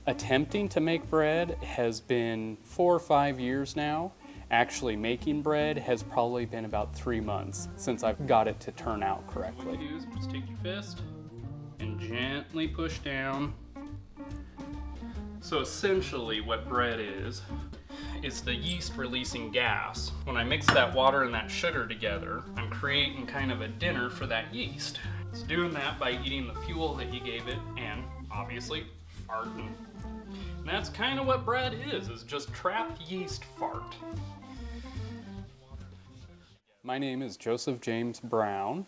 Attempting to make bread has been 4 or 5 years now. Actually making bread has probably been about 3 months since I've got it to turn out correctly. Just take your fist and gently push down. So essentially what bread is the yeast releasing gas. When I mix that water and that sugar together, I'm creating kind of a dinner for that yeast. It's doing that by eating the fuel that you gave it and obviously farting. And that's kind of what bread is just trapped yeast fart. My name is Joseph James Brown,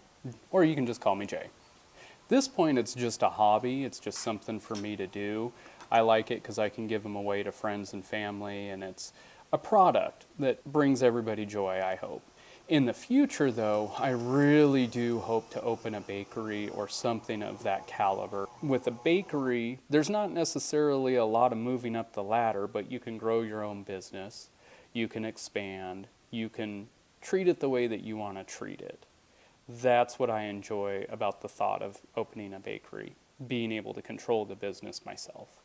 or you can just call me Jay. At this point, it's just a hobby. It's just something for me to do. I like it because I can give them away to friends and family, and it's a product that brings everybody joy, I hope. In the future, though, I really do hope to open a bakery or something of that caliber. With a bakery, there's not necessarily a lot of moving up the ladder, but you can grow your own business, you can expand, you can treat it the way that you want to treat it. That's what I enjoy about the thought of opening a bakery, being able to control the business myself.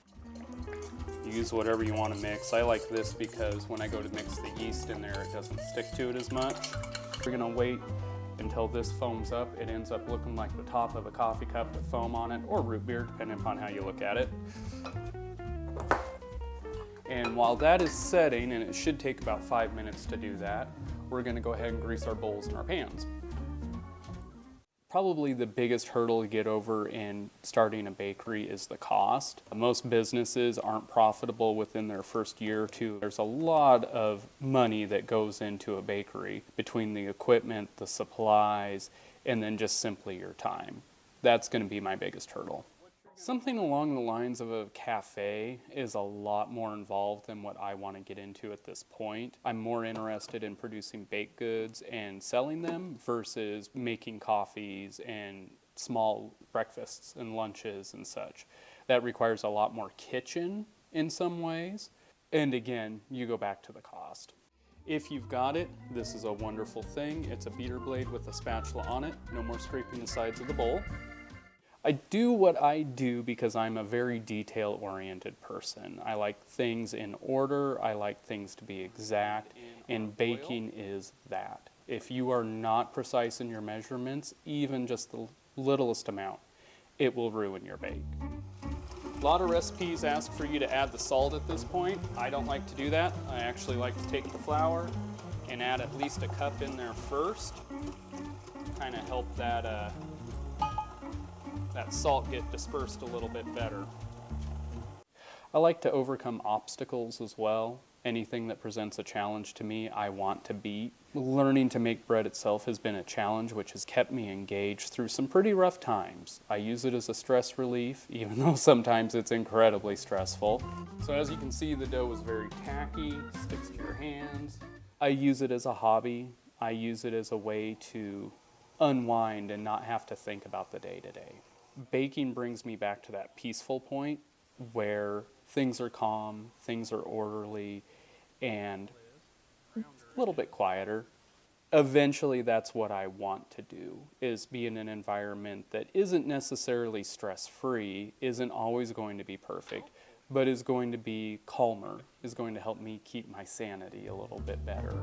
Use whatever you want to mix. I like this because when I go to mix the yeast in there, it doesn't stick to it as much. We're going to wait until this foams up. It ends up looking like the top of a coffee cup with foam on it, or root beer, depending upon how you look at it. And while that is setting, and it should take about 5 minutes to do that, we're going to go ahead and grease our bowls and our pans. Probably the biggest hurdle to get over in starting a bakery is the cost. Most businesses aren't profitable within their first year or two. There's a lot of money that goes into a bakery between the equipment, the supplies, and then just simply your time. That's going to be my biggest hurdle. Something along the lines of a cafe is a lot more involved than what I want to get into at this point. I'm more interested in producing baked goods and selling them versus making coffees and small breakfasts and lunches and such. That requires a lot more kitchen in some ways. And again, you go back to the cost. If you've got it, this is a wonderful thing. It's a beater blade with a spatula on it. No more scraping the sides of the bowl. I do what I do because I'm a very detail-oriented person. I like things in order, I like things to be exact, and baking is that. If you are not precise in your measurements, even just the littlest amount, it will ruin your bake. A lot of recipes ask for you to add the salt at this point. I don't like to do that. I actually like to take the flour and add at least a cup in there first. Kind of help that salt get dispersed a little bit better. I like to overcome obstacles as well. Anything that presents a challenge to me, I want to beat. Learning to make bread itself has been a challenge which has kept me engaged through some pretty rough times. I use it as a stress relief, even though sometimes it's incredibly stressful. So as you can see, the dough is very tacky, sticks to your hands. I use it as a hobby. I use it as a way to unwind and not have to think about the day-to-day. Baking brings me back to that peaceful point where things are calm, things are orderly, and a little bit quieter. Eventually, that's what I want to do, is be in an environment that isn't necessarily stress-free, isn't always going to be perfect, but is going to be calmer, is going to help me keep my sanity a little bit better.